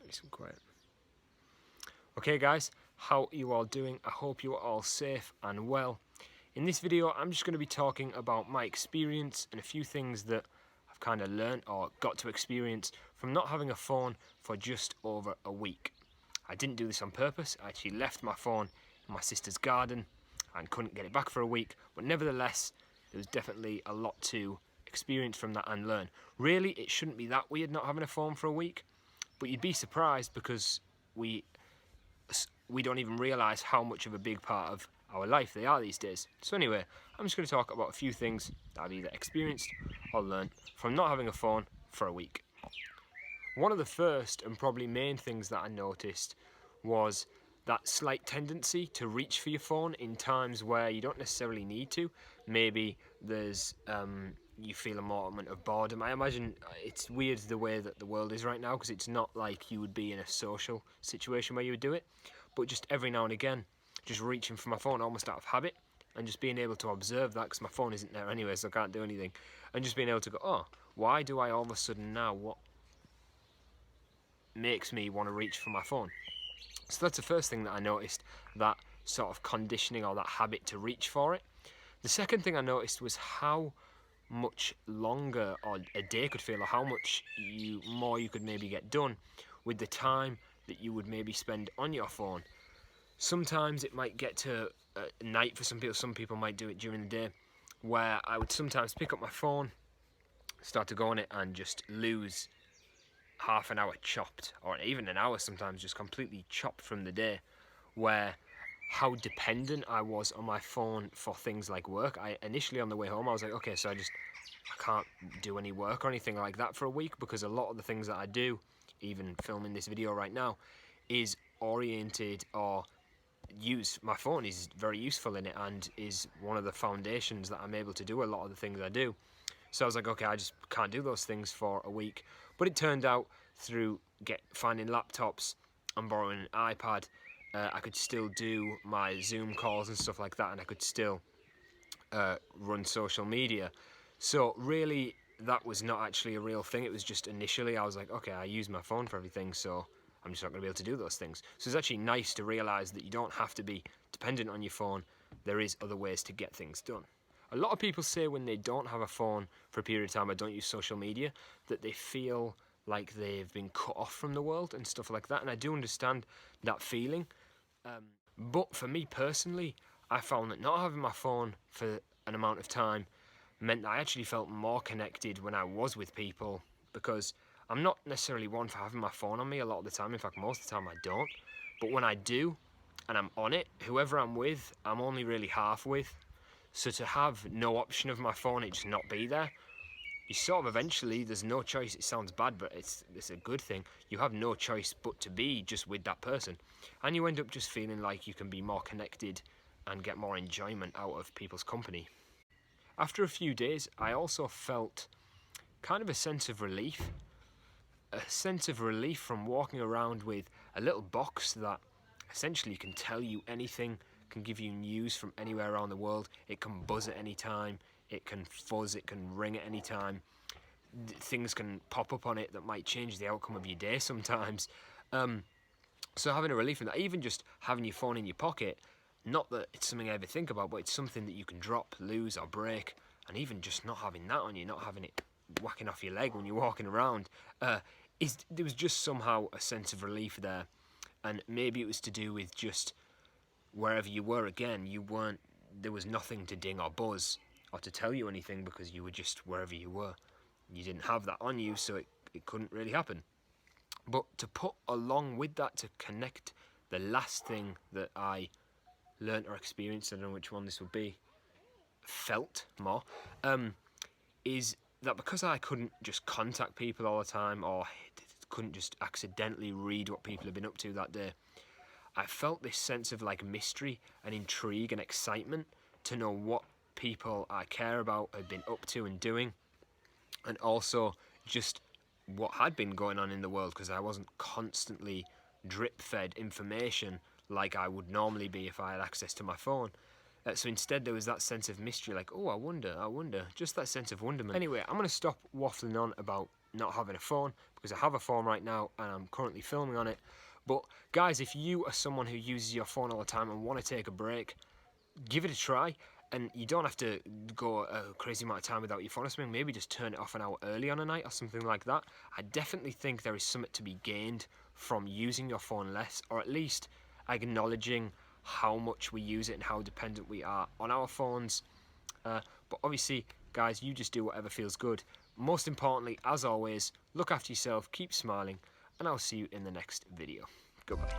Nice and quiet. Okay guys, how are you all doing? I hope you are all safe and well. In this video I'm just going to be talking about my experience and a few things that I've kind of learned or got to experience from not having a phone for just over a week. I didn't do this on purpose. I actually left my phone in my sister's garden and couldn't get it back for a week, but nevertheless there was definitely a lot to experience from that and learn. Really, it shouldn't be that weird not having a phone for a week, but you'd be surprised because we don't even realise how much of a big part of our life they are these days. So anyway, I'm just going to talk about a few things that I've either experienced or learned from not having a phone for a week. One of the first and probably main things that I noticed was that slight tendency to reach for your phone in times where you don't necessarily need to. Maybe there's you feel a moment of boredom. I imagine it's weird the way that the world is right now, because it's not like you would be in a social situation where you would do it, but just every now and again just reaching for my phone almost out of habit and just being able to observe that, because my phone isn't there anyway, so I can't do anything, and just being able to go, oh, why do I all of a sudden now, what makes me want to reach for my phone? So that's the first thing that I noticed, that sort of conditioning or that habit to reach for it. The second thing I noticed was how much longer or a day could feel, or how much more you could maybe get done with the time that you would maybe spend on your phone. Sometimes it might get to night for some people might do it during the day, where I would sometimes pick up my phone, start to go on it and just lose half an hour chopped, or even an hour sometimes just completely chopped from the day, where how dependent I was on my phone for things like work. I initially, on the way home, I was like, okay, so I can't do any work or anything like that for a week, because a lot of the things that I do, even filming this video right now, is oriented or use my phone is very useful in it, and is one of the foundations that I'm able to do a lot of the things I do. So I was like, okay, I just can't do those things for a week. But it turned out through finding laptops and borrowing an iPad, I could still do my Zoom calls and stuff like that, and I could still run social media. So really, that was not actually a real thing. It was just initially I was like, okay, I use my phone for everything, so I'm just not going to be able to do those things. So it's actually nice to realise that you don't have to be dependent on your phone. There is other ways to get things done. A lot of people say when they don't have a phone for a period of time or don't use social media, that they feel like they've been cut off from the world and stuff like that, and I do understand that feeling. But for me personally, I found that not having my phone for an amount of time meant that I actually felt more connected when I was with people, because I'm not necessarily one for having my phone on me a lot of the time. In fact, most of the time I don't. But when I do, and I'm on it, whoever I'm with, I'm only really half with. So to have no option of my phone, it just not be there, you sort of eventually, there's no choice. It sounds bad, but it's a good thing. You have no choice but to be just with that person. And you end up just feeling like you can be more connected and get more enjoyment out of people's company. After a few days, I also felt kind of a sense of relief. A sense of relief from walking around with a little box that essentially can tell you anything, can give you news from anywhere around the world. It can buzz at any time, it can fuzz, it can ring at any time. Things can pop up on it that might change the outcome of your day sometimes. So having a relief in that, even just having your phone in your pocket, not that it's something I ever think about, but it's something that you can drop, lose or break, and even just not having that on you, not having it whacking off your leg when you're walking around, there was just somehow a sense of relief there. And maybe it was to do with just wherever you were, again, there was nothing to ding or buzz or to tell you anything, because you were just wherever you were. You didn't have that on you, so it couldn't really happen. But to put along with that, to connect the last thing that I learnt or experienced, I don't know which one this would be, felt more, is that because I couldn't just contact people all the time, or couldn't just accidentally read what people had been up to that day, I felt this sense of like mystery and intrigue and excitement to know what people I care about had been up to and doing, and also just what had been going on in the world, because I wasn't constantly drip-fed information like I would normally be if I had access to my phone. So instead there was that sense of mystery, like, oh, I wonder, just that sense of wonderment. Anyway, I'm going to stop waffling on about not having a phone, because I have a phone right now and I'm currently filming on it. But guys, if you are someone who uses your phone all the time and want to take a break, give it a try. And you don't have to go a crazy amount of time without your phone or something. Maybe just turn it off an hour early on a night or something like that. I definitely think there is something to be gained from using your phone less, or at least acknowledging how much we use it and how dependent we are on our phones. But obviously, guys, you just do whatever feels good. Most importantly, as always, look after yourself, keep smiling, and I'll see you in the next video. Goodbye.